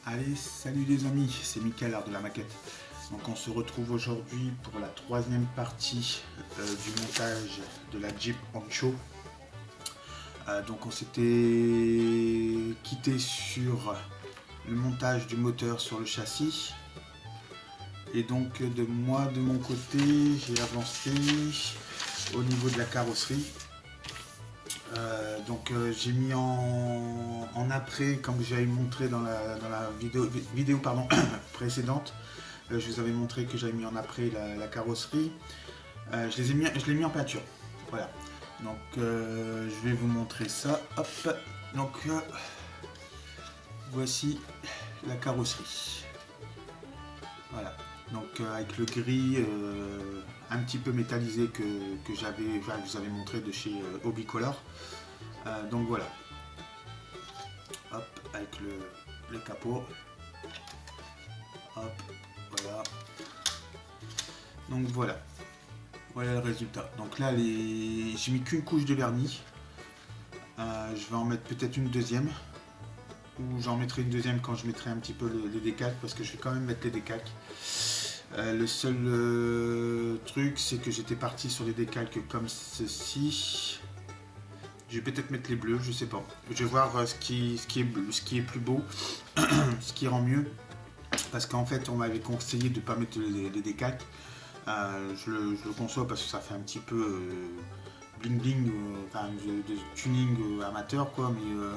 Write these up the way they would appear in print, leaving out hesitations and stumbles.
Allez, salut les amis, c'est Mickaël, art de la maquette. Donc on se retrouve aujourd'hui pour la troisième partie du montage de la Jeep Honcho. Donc on s'était quitté sur le montage du moteur sur le châssis. Et donc de mon côté, j'ai avancé au niveau de la carrosserie. J'ai mis en après, comme j'avais montré dans la vidéo précédente, je vous avais montré que j'avais mis en après la carrosserie. Je l'ai mis en peinture. Voilà. Donc je vais vous montrer ça. Hop. Donc voici la carrosserie. Voilà. Donc avec le gris un petit peu métallisé que je vous avais montré de chez Hobbycolor. Donc voilà. Hop, avec le capot. Hop, voilà. Donc voilà. Voilà le résultat. Donc là, j'ai mis qu'une couche de vernis. Je vais en mettre peut-être une deuxième. Ou j'en mettrai une deuxième quand je mettrai un petit peu les décalques, parce que je vais quand même mettre les décalques. Le seul truc, c'est que j'étais parti sur les décalques comme ceci. Je vais peut-être mettre les bleus, je sais pas. Je vais voir ce qui est plus beau, ce qui rend mieux. Parce qu'en fait, on m'avait conseillé de ne pas mettre les décalques. Je le conçois parce que ça fait un petit peu bling bling, de tuning amateur quoi. Mais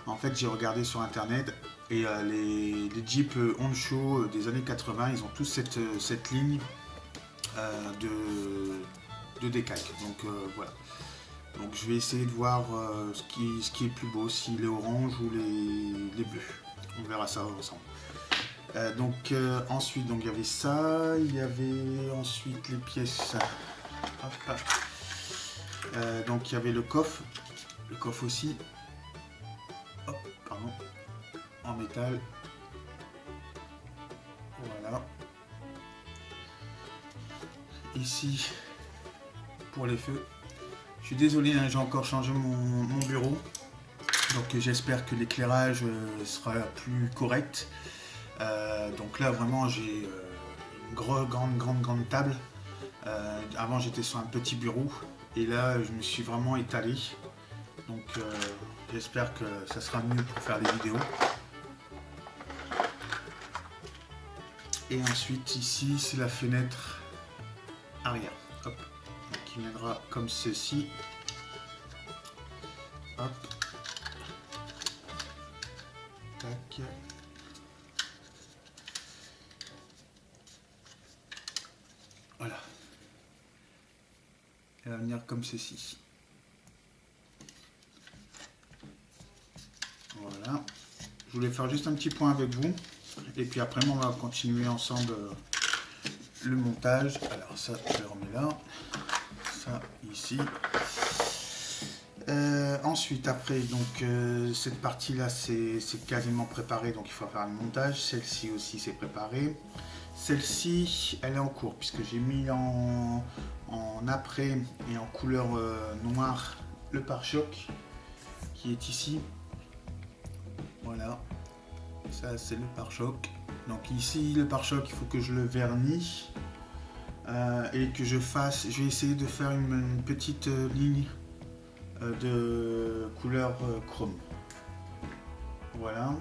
en fait, j'ai regardé sur internet et les Jeep Honcho des années 80, ils ont tous cette ligne de décalques. Donc voilà. Donc je vais essayer de voir ce qui est plus beau, s'il est orange ou les bleus. On verra ça ensemble. Ensuite, donc il y avait ça, il y avait ensuite les pièces. Hop. Donc il y avait le coffre aussi. Hop, pardon, en métal. Voilà. Ici pour les feux. Je suis désolé, hein, j'ai encore changé mon bureau, donc j'espère que l'éclairage sera plus correct. Donc là vraiment j'ai une grande table. Avant j'étais sur un petit bureau et là je me suis vraiment étalé. Donc j'espère que ça sera mieux pour faire des vidéos. Et ensuite ici c'est la fenêtre arrière. Hop. Qui viendra comme ceci. Hop. Tac. Voilà. Elle va venir comme ceci. Voilà. Je voulais faire juste un petit point avec vous. Et puis après, on va continuer ensemble le montage. Alors ça, je le remets là. Ça, ici. Ensuite, après, donc cette partie-là, c'est quasiment préparé. Donc il faut faire le montage. Celle-ci aussi, c'est préparé. Celle-ci, elle est en cours puisque j'ai mis en après et en couleur noire le pare-choc qui est ici. Voilà, ça c'est le pare-choc. Donc ici, le pare-choc, il faut que je le vernis et que je vais essayer de faire une petite ligne de couleur chrome. Voilà.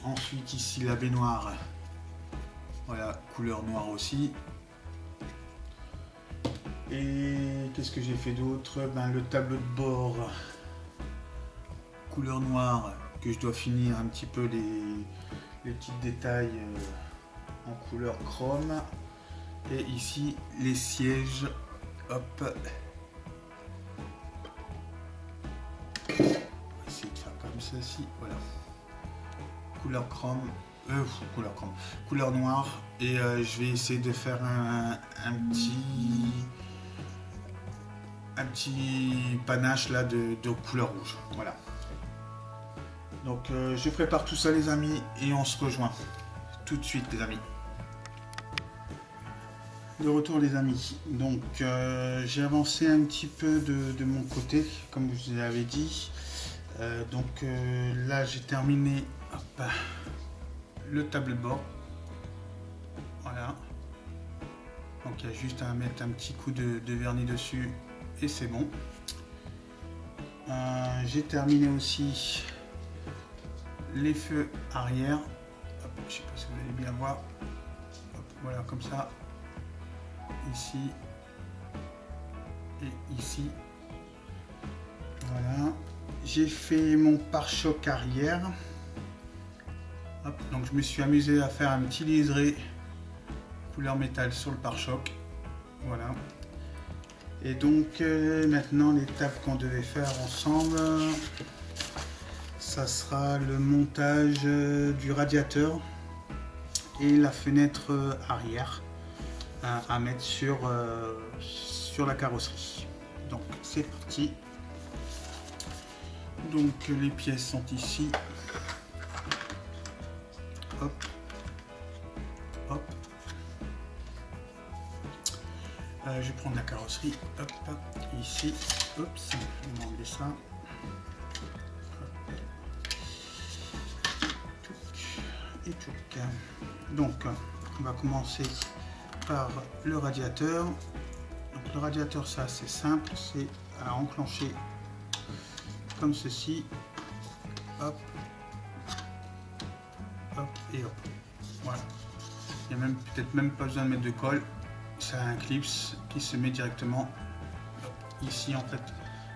Ensuite ici la baignoire. Voilà, couleur noire aussi. Et qu'est-ce que j'ai fait d'autre? Le tableau de bord, couleur noire, que je dois finir un petit peu les petits détails en couleur chrome. Et ici, les sièges. Hop. On va essayer de faire comme ceci. Voilà. Couleur chrome. Couleur noire. Et je vais essayer de faire un petit panache là de couleur rouge. Voilà. Donc je prépare tout ça les amis et on se rejoint tout de suite les amis. De retour les amis. Donc j'ai avancé un petit peu de mon côté comme je vous l'avais dit. Là j'ai terminé. Hop. le tableau de bord. Voilà. Donc il y a juste à mettre un petit coup de vernis dessus et c'est bon. J'ai terminé aussi les feux arrière. Hop, je sais pas si vous allez bien voir. Hop, voilà, comme ça. Ici et ici. Voilà. J'ai fait mon pare-choc arrière. Hop, donc je me suis amusé à faire un petit liseré couleur métal sur le pare-choc. Voilà. Et donc maintenant l'étape qu'on devait faire ensemble, ça sera le montage du radiateur et la fenêtre arrière à mettre sur la carrosserie. Donc c'est parti. Donc les pièces sont ici. Hop. Hop. Je vais prendre la carrosserie, hop, hop, ici, oups, on va enlever ça. Hop. Et tout. Donc, on va commencer par le radiateur. Donc, le radiateur, c'est assez simple, c'est à enclencher comme ceci, hop, hop et hop. Voilà. Il n'y a peut-être même pas besoin de mettre de colle. Ça a un clips qui se met directement ici en fait.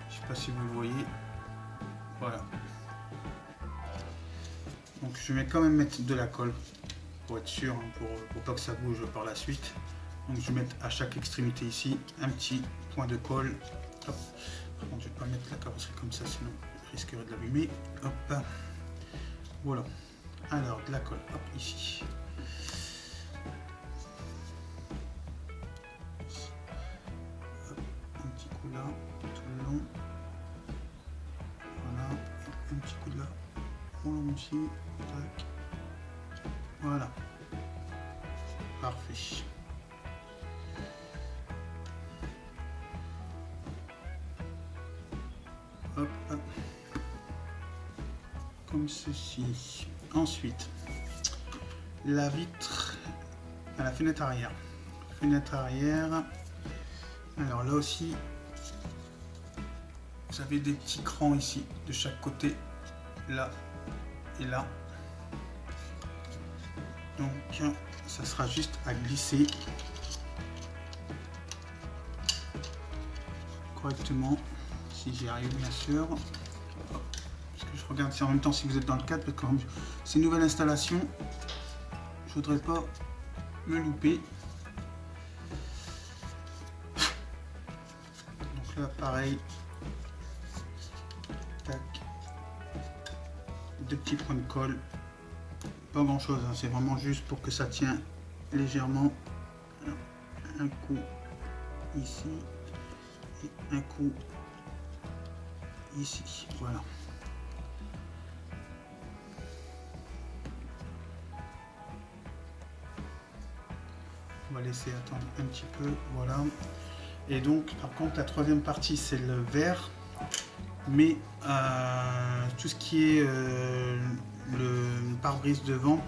Je sais pas si vous le voyez. Voilà. Donc je vais quand même mettre de la colle pour être sûr, hein, pour pas que ça bouge par la suite. Donc je vais mettre à chaque extrémité ici un petit point de colle. Hop. Par contre, je vais pas mettre la carrosserie comme ça, sinon je risquerais de l'abîmer. Hop. Voilà. Alors de la colle. Hop ici. Là, tout le long. Voilà, un petit coup de là, on le aussi. Tac. Voilà. Parfait. Hop, hop. Comme ceci. Ensuite, la vitre à la fenêtre arrière. Fenêtre arrière. Alors là aussi, vous avez des petits crans ici de chaque côté, là et là. Donc ça sera juste à glisser correctement, si j'y arrive bien sûr. Parce que je regarde si en même temps si vous êtes dans le cadre, parce que c'est une nouvelle installation, je voudrais pas me louper. Donc là pareil. Tac. Deux petits points de colle, pas grand chose, hein, c'est vraiment juste pour que ça tient légèrement. Alors, un coup ici et un coup ici, voilà. On va laisser attendre un petit peu, voilà. Et donc par contre la troisième partie c'est le vert. Mais tout ce qui est le pare-brise devant,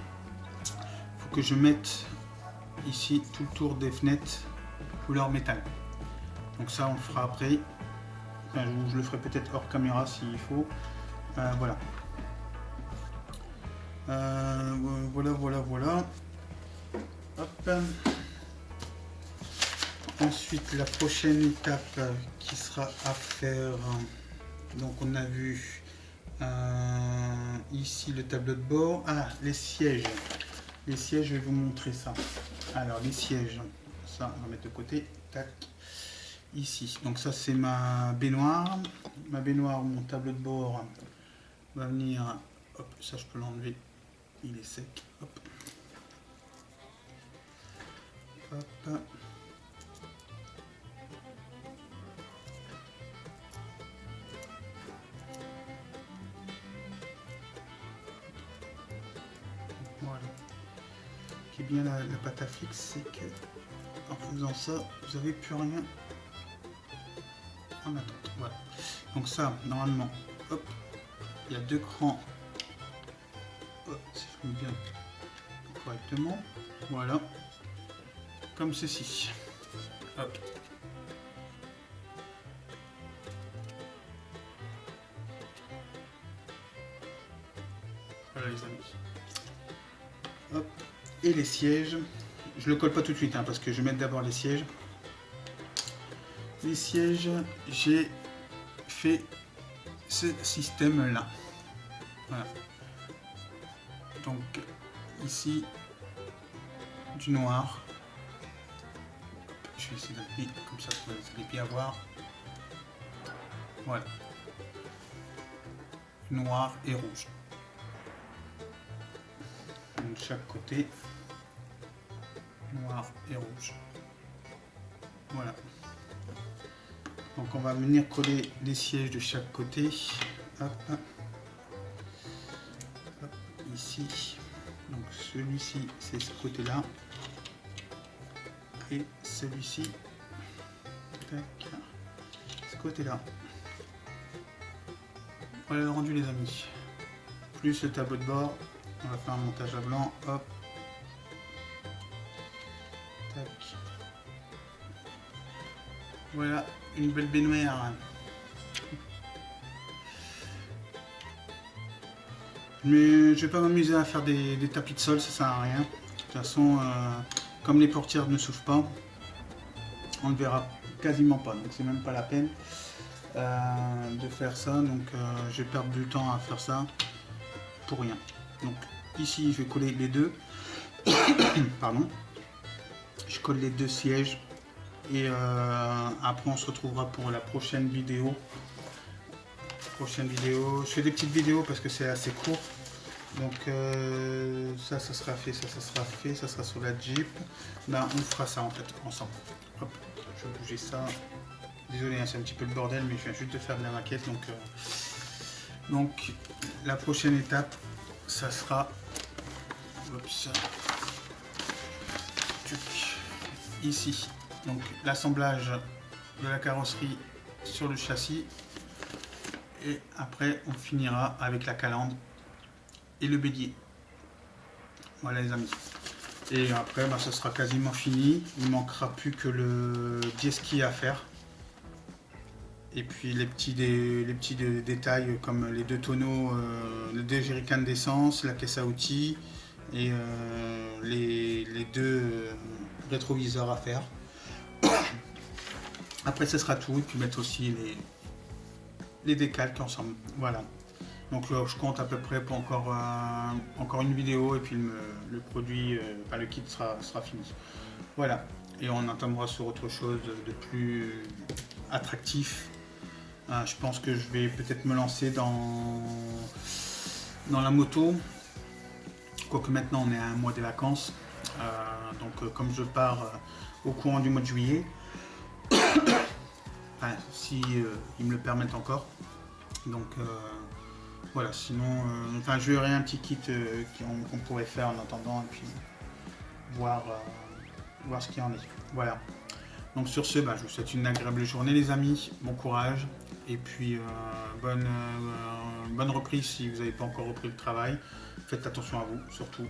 il faut que je mette ici tout le tour des fenêtres couleur métal. Donc ça on le fera après. Enfin, je le ferai peut-être hors caméra s'il faut. Voilà. Voilà. Hop. Ensuite la prochaine étape qui sera à faire. Donc on a vu ici le tableau de bord. Ah, les sièges. Les sièges, je vais vous montrer ça. Alors les sièges, ça on va mettre de côté. Tac. Ici. Donc ça c'est ma baignoire. Ma baignoire, mon tableau de bord va venir. Hop, ça je peux l'enlever. Il est sec. Hop. Hop. Voilà. Ce qui est bien la pâte à fixe, c'est que en faisant ça, vous n'avez plus rien en attente. Voilà. Donc ça, normalement, hop, il y a deux crans. Hop, si je mets bien correctement. Voilà. Comme ceci. Hop. Voilà les amis. Hop. Et les sièges. Je le colle pas tout de suite hein, parce que je vais mettre d'abord les sièges. Les sièges, j'ai fait ce système là. Voilà. Donc ici du noir. Je vais essayer d'appuyer comme ça, vous allez bien voir. Voilà. Noir et rouge. Donc de chaque côté. Noir et rouge. Voilà. Donc on va venir coller les sièges de chaque côté. Hop, hop. Hop, ici. Donc celui-ci c'est ce côté-là. Et celui-ci, ce côté-là. Voilà le rendu les amis. Plus le tableau de bord. On va faire un montage à blanc. Hop. Tac. Voilà une belle baignoire. Mais je vais pas m'amuser à faire des tapis de sol, ça sert à rien. De toute façon, comme les portières ne s'ouvrent pas, on ne verra quasiment pas. Donc c'est même pas la peine de faire ça. Donc je vais perdre du temps à faire ça pour rien. Donc ici je vais coller les deux. Pardon. Je colle les deux sièges. Et après on se retrouvera pour la prochaine vidéo. Je fais des petites vidéos parce que c'est assez court. Donc ça sera fait, ça sera sur la Jeep. Ben, on fera ça en fait ensemble. Hop, je vais bouger ça. Désolé, hein, c'est un petit peu le bordel, mais je viens juste de faire de la maquette. Donc la prochaine étape, ça sera ici. Donc l'assemblage de la carrosserie sur le châssis. Et après on finira avec la calandre et le bélier. Voilà les amis. Et après bah, ça sera quasiment fini. Il ne manquera plus que le jet ski à faire. Et puis les petits détails comme les deux tonneaux, les deux jerrycans d'essence, la caisse à outils et les deux rétroviseurs à faire. Après ce sera tout. Et puis mettre aussi les décalques ensemble. Voilà. Donc là, je compte à peu près pour encore une vidéo et puis le produit, le kit sera fini. Voilà. Et on entendra sur autre chose de plus attractif. Je pense que je vais peut-être me lancer dans la moto. Quoique maintenant on est à un mois des vacances. Donc comme je pars au courant du mois de juillet, si ils me le permettent encore. Donc voilà, sinon je verrai un petit kit qu'on pourrait faire en attendant et puis voir ce qu'il y en est. Voilà. Donc sur ce, je vous souhaite une agréable journée les amis, bon courage et puis bonne reprise si vous n'avez pas encore repris le travail. Faites attention à vous surtout.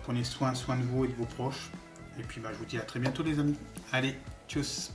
Prenez soin de vous et de vos proches. Et puis je vous dis à très bientôt les amis. Allez, tchuss.